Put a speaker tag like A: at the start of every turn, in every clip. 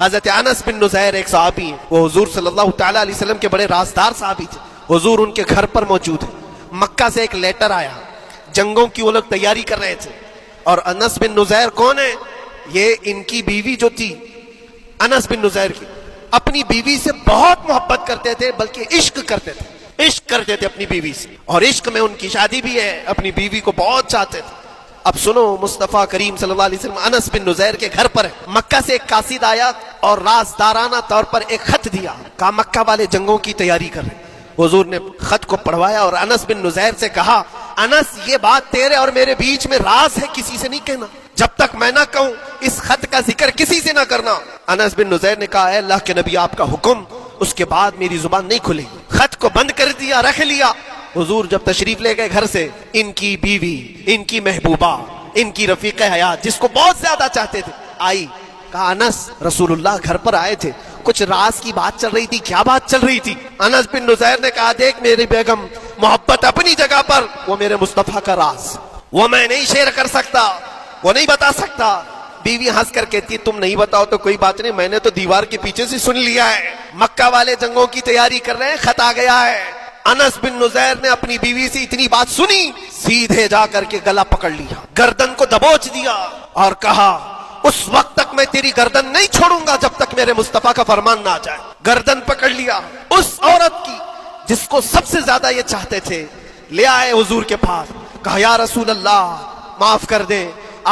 A: حضرت انس بن نزیر ایک صحابی ہیں، وہ حضور صلی اللہ تعالی علیہ وسلم کے بڑے رازدار صحابی تھے. حضور ان کے گھر پر موجود ہیں. مکہ سے ایک لیٹر آیا، جنگوں کی وہ لوگ تیاری کر رہے تھے. اور انس بن نزیر کون ہے؟ یہ ان کی بیوی جو تھی انس بن نزیر کی، اپنی بیوی سے بہت محبت کرتے تھے، بلکہ عشق کرتے تھے اپنی بیوی سے، اور عشق میں ان کی شادی بھی ہے، اپنی بیوی کو بہت چاہتے تھے. اب سنو، مصطفیٰ کریم صلی اللہ علیہ وسلم انس بن نزیر کے گھر پر ہے. مکہ سے ایک قاصد آیا اور رازدارانہ طور پر ایک خط دیا، کہا مکہ والے جنگوں کی تیاری کر رہے. حضور نے خط کو پڑھوایا اور انس بن نزیر سے کہا، انس یہ بات تیرے اور میرے بیچ میں راز ہے، کسی سے نہیں کہنا، جب تک میں نہ کہوں اس خط کا ذکر کسی سے نہ کرنا. انس بن نزیر نے کہا، اے اللہ کے نبی آپ کا حکم. اس کے بعد میری زبان نہیں کھلی، خط کو بند کر دیا، رکھ لیا. حضور جب تشریف لے گئے گھر سے، ان کی بیوی، ان کی محبوبہ، ان کی رفیق حیات جس کو بہت زیادہ چاہتے تھے آئی. کہا انس، رسول اللہ گھر پر آئے تھے، کچھ راز کی بات چل رہی تھی، کیا بات چل رہی تھی؟ انس بن نزیر نے کہا، دیکھ میری بیگم، محبت اپنی جگہ پر، وہ میرے مصطفیٰ کا راز، وہ میں نہیں شیئر کر سکتا، وہ نہیں بتا سکتا. بیوی ہنس کر کہتی، تم نہیں بتاؤ تو کوئی بات نہیں، میں نے تو دیوار کے پیچھے سے سن لیا ہے، مکہ والے جنگوں کی تیاری کر رہے ہیں، خط آ گیا ہے. انس بن نزیر نے اپنی بیوی سے اتنی بات سنی، سیدھے جا کر کے گلا پکڑ لیا، گردن کو دبوچ دیا اور کہا، اس وقت تک میں تیری گردن نہیں چھوڑوں گا جب تک میرے مصطفیٰ کا فرمان نہ آ جائے. گردن پکڑ لیا اس عورت کی جس کو سب سے زیادہ یہ چاہتے تھے، لے آئے حضور کے پاس. کہا، یا رسول اللہ معاف کر دیں،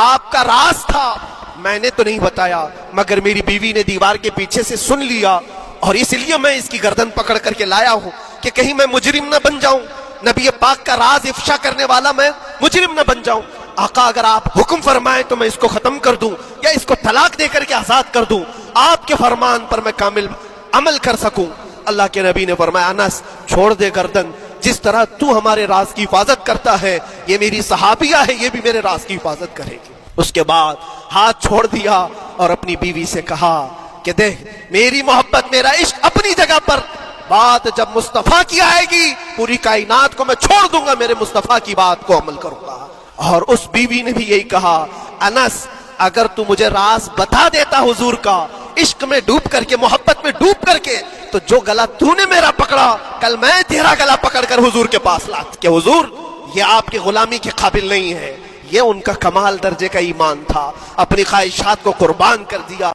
A: آپ کا راز تھا، میں نے تو نہیں بتایا، مگر میری بیوی نے دیوار کے پیچھے سے سن لیا، اور اس لیے میں اس کی گردن پکڑ کر کے لایا ہوں کہ کہیں میں مجرم نہ بن جاؤں، نبی پاک کا راز افشا کرنے والا میں مجرم نہ بن جاؤں. آقا اگر آپ حکم فرمائیں تو میں اس کو ختم کر دوں یا اس کو طلاق دے کر کے آزاد کر دوں، آپ کے فرمان پر میں کامل عمل کر سکوں. اللہ کے نبی نے فرمایا، انس چھوڑ دے گردن، جس طرح تو ہمارے راز کی حفاظت کرتا ہے، یہ میری صحابیہ ہے، یہ بھی میرے راز کی حفاظت کرے گی. اس کے بعد ہاتھ چھوڑ دیا اور اپنی بیوی سے کہا کہ دیکھ میری محبت، میرا عشق اپنی جگہ پر، بات جب مصطفیٰ کی آئے گی پوری کائنات کو میں چھوڑ دوں گا، میرے مصطفیٰ کی بات کو عمل کروں گا. اور اس بیوی نے بھی یہی کہا، انس اگر تو مجھے راز بتا دیتا حضور کا، عشق میں ڈوب کر کے، محبت میں ڈوب کر کے، تو جو گلا تو نے میرا پکڑا، کل میں تیرا گلا پکڑ کر حضور کے پاس لاتا کہ حضور یہ آپ کی غلامی کے قابل نہیں ہے. یہ ان کا کمال درجے کا ایمان تھا، اپنی خواہشات کو قربان کر دیا.